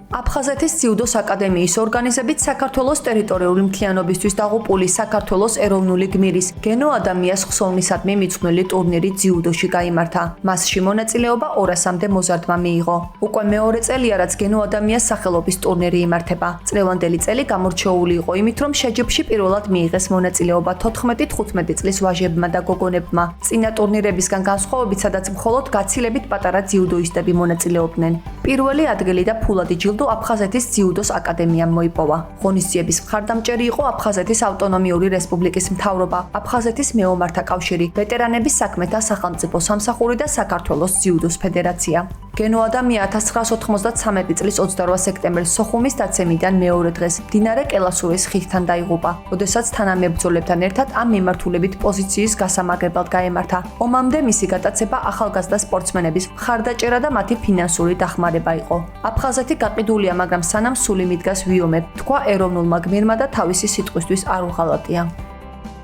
აფხაზეთის ძიუდოს აკადემიის ორგანიზებით საქართველოს ტერიტორიული მთლიანობისთვის დაღუპული საქართველოს ეროვნული გმირის გენო ადამიანის ხსოვნისადმი მიძღვნილი ტურნირი ძიუდოში გაიმართა. მასში მონაწილეობა 200-მდე მოზარდმა მიიღო. უკვე მეორე წელია, რაც გენო ადამიანის სახელობის ტურნირი იმართება. წლევანდელი წელი გამორჩეული იყო იმით, რომ შეჯიბრში პირველად მიიღეს მონაწილეობა 14-15 წლის ვაჟებმა და გოგონებმა. წინა ტურნირებისგან განსხვავებით, სადაც მხოლოდ გაცილებით პატარა ძიუდოისტები მონაწილეობდნენ. პირველი ადგილი და ფულადი ჯილდო აფხაზეთის ძიუდოს აკადემიამ მოიპოვა. ღონისძიების მხარდამჭერი იყო აფხაზეთის ავტონომიური რესპუბლიკის მთავრობა, აფხაზეთის მეომართა კავშირი, ვეტერანების საქმეთა სახელმწიფო სამსახური და საქართველოს ძიუდოს ფედერაცია. გენო ადამია 1993 წლის 28 სექტემბერს სოხუმის დაცემიდან მეორე დღეს მდინარე კელასურის ხიდთან დაიღუპა, როდესაც თანამებრძოლებთან ერთად ამ მიმართულებით პოზიციის გასამაგრებლად გაემართა. ომამდე მისი გატაცება ახალგაზრდა სპორტსმენების მხარდაჭერა და მათი ფინანსური დახმარება იყო. აფხაზეთი გაყიდულია, მაგრამ სანამ სული მიდგას ვიომებ, თქვა ეროვნულმა გმირმა და თავისი სიტყვისთვის არ უღალატია.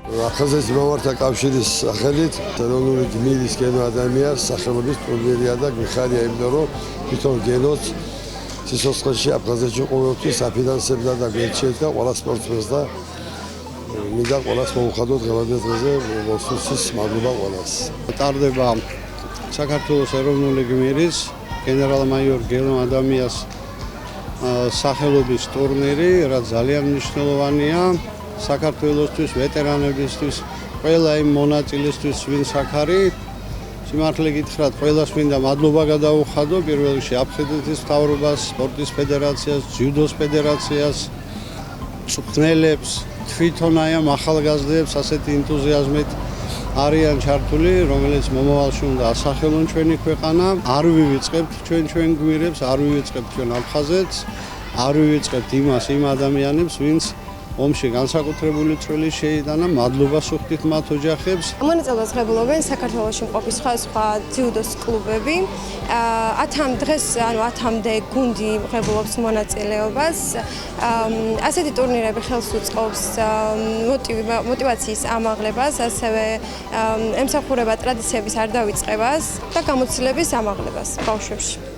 აფხაზეთის მეომართა კავშირის სახელით ეროვნული გმირის გენო ადამიანის სახელობის ტურნირია და მიხარია იმიტომ, რომ თვითონ გენოც სიცოცხლეში აფხაზეთში ყოველთვის აფინანსებდა და გვერდჩიებდა ყველა სპორტსმენს და მინდა ყველას მოუხადოთ დღევანდელ დღეზე მოსვლის მადლობა ყველას. ტარდება საქართველოს ეროვნული გმირის გენერალ-მაიორ გენო ადამიანის სახელობის ტურნირი, რაც ძალიან მნიშვნელოვანია საქართველოსთვის, ვეტერანებისთვის, ყველა იმ მონაწილესთვის, ვინც აქ არის. სიმართლე გითხრათ, ყველას მინდა მადლობა გადაუხადო, პირველ რიგში აფხაზეთის მთავრობას, სპორტის ფედერაციას, ძიუდოს ფედერაციას, მწვრთნელებს, თვითონ აი ამ ახალგაზრდებს ასეთი ენთუზიაზმით არიან ჩართული, რომელიც მომავალში უნდა ასახელონ ჩვენი ქვეყანა. არ ვივიწყებთ ჩვენ გმირებს, არ ვივიწყებთ ჩვენ აფხაზეთს, არ ვივიწყებთ იმ ადამიანებს, ვინც ომში განსაკუთრებული წვლილი შეიტანა. მადლობა სუხდით მათ ოჯახებს. მონაწილეობას ღებულობენ საქართველოში მყოფი სხვა ძიუდოს კლუბები. 10-მდე გუნდი ღებულობს მონაწილეობას. ასეთი ტურნირები ხელს უწყობს მოტივაციის ამაღლებას, ასევე ემსახურება ტრადიციების არ დავიწყებას და გამოცდილების ამაღლებას ბავშვებში.